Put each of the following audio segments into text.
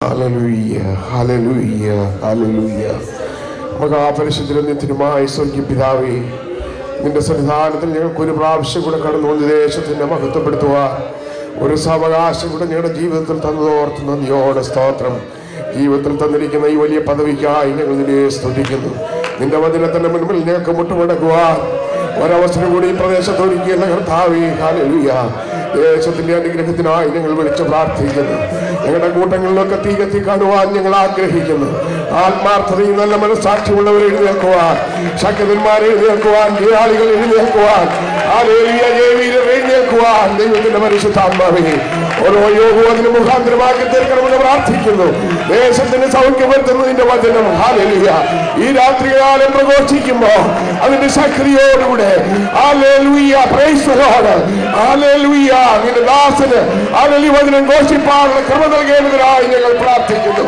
Hallelujah hallelujah hallelujah. മഹാപരിശുദ്ധമായ സ്വർഗീയ പിതാവേ, നിന്റെ സന്നിധാനത്തിൽ ഞങ്ങൾക്ക് ഒരു പ്രാവശ്യം കൂടെ കടന്നു വന്ന് ദേശത്തിനെ മഹത്വപ്പെടുത്തുവാൻ ഒരു സാവകാശം കൂടെ ഞങ്ങളുടെ ജീവിതത്തിൽ തന്നതോർത്ത് നന്ദിയോടെ സ്തോത്രം. ജീവിതത്തിൽ തന്നിരിക്കുന്ന ഈ വലിയ പദവിക്കായി ഞങ്ങൾ നിന്നെ സ്തുതിക്കുന്നു. നിന്റെ വചനത്തിന്റെ മുൻപിൽ ഞങ്ങൾക്ക് മുട്ടുമടക്കുവാൻ ഒരവസരം കൂടി ഈ പ്രദേശത്ത് ഒരുക്കിയുള്ള കർത്താവേ, ഹല്ലേലൂയ. ദേശത്തിന്റെ അനുഗ്രഹത്തിനായി ഞങ്ങൾ വിളിച്ചു പ്രാർത്ഥിക്കുന്നു. ഞങ്ങളുടെ കൂട്ടങ്ങളിലൊക്കെ തീ കത്തി കാണുവാൻ ഞങ്ങൾ ആഗ്രഹിക്കുന്നു. ആത്മാർത്ഥതയും നല്ല മനസ്സാക്ഷ്യമുള്ളവർ എഴുന്നേൽക്കുവാൻ, ശക്തന്മാർ എഴുന്നേൽക്കുവാൻ, ജയാളികൾ എഴുന്നേൽക്കുവാൻ, എഴുന്നേൽക്കുവാൻ ദൈവത്തിന്റെ പരിശുദ്ധാത്മാവേ ഓരോ യോഗവും അതിന് മുഖാന്തരമാക്കി തീർക്കണമെന്ന് പ്രാർത്ഥിക്കുന്നു. ദേശത്തിന് സൗഖ്യം വരുത്തുന്നതിന്റെ വചനം ഹല്ലേലൂയ ഈ രാത്രികാലം പ്രഘോഷിക്കുമ്പോ അതിന്റെ ശക്തിയോടുകൂടെ hallelujah praise the lord hallelujah നിന്റെ ദാസന് ഹല്ലേലൂയ വചനം ഘോഷിപ്പാനുള്ള കൃപ നൽകേണ്ടതിനായി ഞങ്ങൾ പ്രാർത്ഥിക്കുന്നു.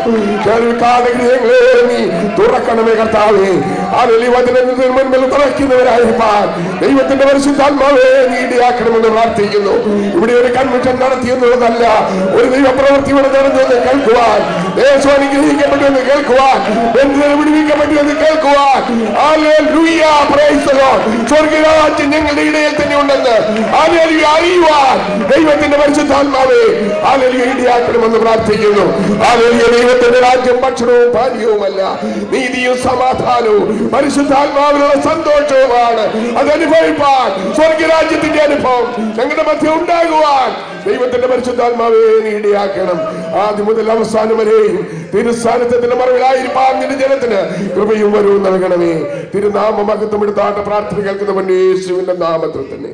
കേൾക്കാതെ ഹൃദയങ്ങളെ നീ തുറക്കണമേ കർത്താവേ. ഹല്ലേലൂയ വചനത്തിന് മുൻപിൽ തുറക്കുന്നവരായിരിക്കാൻ ദൈവത്തിന്റെ പരിശുദ്ധാത്മാവേ നീ ഇടയാക്കണമെന്ന് പ്രാർത്ഥിക്കുന്നു. ഇവിടെ ഒരു കൺവെൻഷൻ നടത്തിയെന്നുള്ളതല്ല, ഒരു ദൈവപ്രവൃത്തി ഇവിടെ നടന്നുവെന്ന് കേൾക്കുവാൻ, ദേശം അനുഗ്രഹിക്കപ്പെട്ടുവെന്ന് കേൾക്കുവാൻ, ബന്ധുവിനെ വിടുവിക്കപ്പെട്ടുവെന്ന് കേൾക്കുവാൻ ഹല്ലേലൂയ പ്രൈസ് ദി ലോർഡ് സ്വർഗ്ഗരാജ്യം ഞങ്ങളുടെ ഇടയിൽ തന്നെ ഉണ്ടെന്ന് ഹല്ലേലൂയ അറിയുവാൻ ദൈവത്തിന്റെ പരിശുദ്ധാത്മാവേ ഹല്ലേലൂയ ഇടയാക്കണമെന്ന് പ്രാർത്ഥിക്കുന്നു. ഹല്ലേലൂയ ദൈവത്തിന്റെ രാജ്യം ഭക്ഷണവും പാനീയവുമല്ല, നീതിയും സമാധാനവും പരിശുദ്ധാത്മാവിനുള്ള സന്തോഷവുമാണ്. അതനുഭവിപ്പാൻ സ്വർഗ്ഗരാജ്യത്തിന്റെ അനുഭവം ഞങ്ങളുടെ മധ്യം ഉണ്ടാകുവാൻ ദൈവത്തിന്റെ പരിശുദ്ധാത്മാവേ നീ ഇടയാക്കണം. ആദ്യം മുതൽ അവസാനം വരെയും തിരുസ്ഥാനത്തിന്റെ മറവിലായിരിക്കാൻ നിന്റെ ജനത്തിന് കൃപയും വരവും നൽകണമേ. തിരുനാമ മഹത്വം എടുത്താട്ട് പ്രാർത്ഥന കേൾക്കുന്ന യേശുവിന്റെ നാമത്തിൽ തന്നെ.